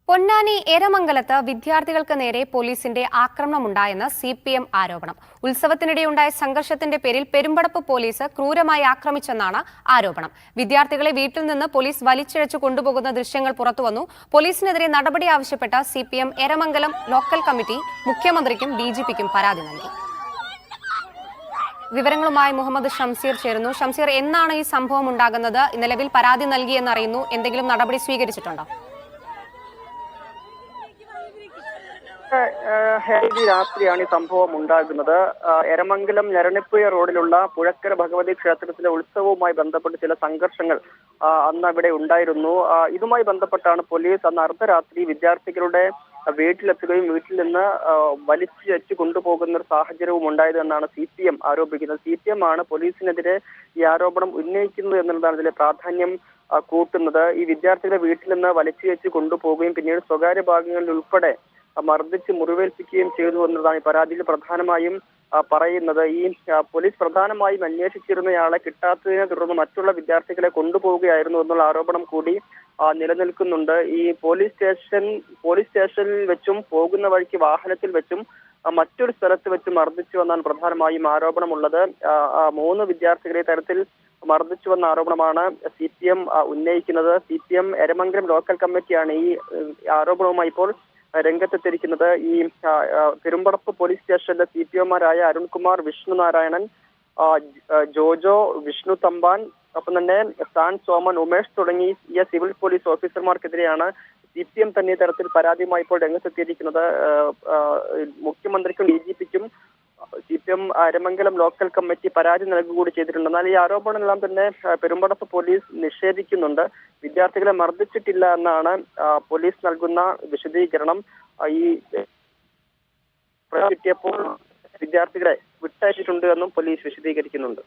പൊന്നാനി എരമംഗലത്ത് വിദ്യാർത്ഥികൾക്ക് നേരെ പോലീസിന്റെ ആക്രമണമുണ്ടായെന്ന് CPM ആരോപണം. ഉത്സവത്തിനിടെയുണ്ടായ സംഘർഷത്തിന്റെ പേരിൽ പെരുമ്പടപ്പ് പോലീസ് ക്രൂരമായി ആക്രമിച്ചെന്നാണ് ആരോപണം. വിദ്യാർത്ഥികളെ വീട്ടിൽ നിന്ന് പോലീസ് വലിച്ചിഴച്ചു കൊണ്ടുപോകുന്ന ദൃശ്യങ്ങൾ പുറത്തുവന്നു. പോലീസിനെതിരെ നടപടി ആവശ്യപ്പെട്ട CPM എരമംഗലം ലോക്കൽ കമ്മിറ്റി മുഖ്യമന്ത്രിക്കും DGPക്കും പരാതി നൽകി. വിവരങ്ങളുമായി മുഹമ്മദ് ഷംസീർ ചേരുന്നു. ഷംസീർ, എന്നാണ് ഈ സംഭവം ഉണ്ടാകുന്നത്? നിലവിൽ പരാതി നൽകിയെന്നറിയുന്നു. എന്തെങ്കിലും നടപടി സ്വീകരിച്ചിട്ടുണ്ടോ? രാത്രിയാണ് ഈ സംഭവം ഉണ്ടാകുന്നത്. എരമംഗലം ഞരണിപ്പുഴ റോഡിലുള്ള പുഴക്കര ഭഗവതി ക്ഷേത്രത്തിലെ ഉത്സവവുമായി ബന്ധപ്പെട്ട് ചില സംഘർഷങ്ങൾ അന്ന് അവിടെ ഉണ്ടായിരുന്നു. ഇതുമായി ബന്ധപ്പെട്ടാണ് പോലീസ് അന്ന് അർദ്ധരാത്രി വിദ്യാർത്ഥികളുടെ വീട്ടിലെത്തുകയും വീട്ടിൽ നിന്ന് വലിച്ചു കൊണ്ടുപോകുന്ന ഒരു സാഹചര്യവും ഉണ്ടായതെന്നാണ് CPM ആരോപിക്കുന്നത്. CPM ആണ് പോലീസിനെതിരെ ഈ ആരോപണം ഉന്നയിക്കുന്നത് എന്നുള്ളതാണ് ഇതിലെ പ്രാധാന്യം കൂട്ടുന്നത്. ഈ വിദ്യാർത്ഥികളെ വീട്ടിൽ നിന്ന് വലിച്ചു കൊണ്ടുപോകുകയും പിന്നീട് സ്വകാര്യ ഭാഗങ്ങളിൽ ഉൾപ്പെടെ മർദ്ദിച്ച് മുറിവേൽപ്പിക്കുകയും ചെയ്തു എന്നതാണ് ഈ പരാതിയിൽ പ്രധാനമായും പറയുന്നത്. ഈ പോലീസ് പ്രധാനമായും അന്വേഷിച്ചിരുന്നയാളെ കിട്ടാത്തതിനെ തുടർന്ന് മറ്റുള്ള വിദ്യാർത്ഥികളെ കൊണ്ടുപോവുകയായിരുന്നു എന്നുള്ള ആരോപണം കൂടി നിലനിൽക്കുന്നുണ്ട്. ഈ പോലീസ് സ്റ്റേഷനിൽ വെച്ചും പോകുന്ന വഴിക്ക് വാഹനത്തിൽ വെച്ചും മറ്റൊരു സ്ഥലത്ത് വെച്ച് മർദ്ദിച്ചു എന്നാണ് പ്രധാനമായും ആരോപണമുള്ളത്. 3 വിദ്യാർത്ഥികളെ തരത്തിൽ മർദ്ദിച്ചുവെന്ന ആരോപണമാണ് CPM ഉന്നയിക്കുന്നത്. CPM എരമംഗലം ലോക്കൽ കമ്മിറ്റിയാണ് ഈ ആരോപണവുമായി ഇപ്പോൾ രംഗത്തെത്തിയിരിക്കുന്നത്. ഈ പെരുമ്പടപ്പ് പോലീസ് സ്റ്റേഷനിലെ CPOമാരായ അരുൺകുമാർ, വിഷ്ണു നാരായണൻ, ജോജോ, വിഷ്ണു തമ്പാൻ, ഒപ്പം തന്നെ സാൻ സോമൻ, ഉമേഷ് തുടങ്ങിയ സിവിൽ പോലീസ് ഓഫീസർമാർക്കെതിരെയാണ് CPM തന്നെ തരത്തിൽ പരാതിയുമായി ഇപ്പോൾ രംഗത്തെത്തിയിരിക്കുന്നത്. മുഖ്യമന്ത്രിക്കും DGPക്കും CPM എരമംഗലം ലോക്കൽ കമ്മിറ്റി പരാതി നൽകുക കൂടി ചെയ്തിട്ടുണ്ട്. എന്നാൽ ഈ ആരോപണങ്ങളെല്ലാം തന്നെ പെരുമ്പടപ്പ് പോലീസ് നിഷേധിക്കുന്നുണ്ട്. വിദ്യാർത്ഥികളെ മർദ്ദിച്ചിട്ടില്ല എന്നാണ് പോലീസ് നൽകുന്ന വിശദീകരണം. ഈ കിട്ടിയപ്പോൾ വിദ്യാർത്ഥികളെ വിട്ടയച്ചിട്ടുണ്ട് എന്നും പോലീസ് വിശദീകരിക്കുന്നുണ്ട്.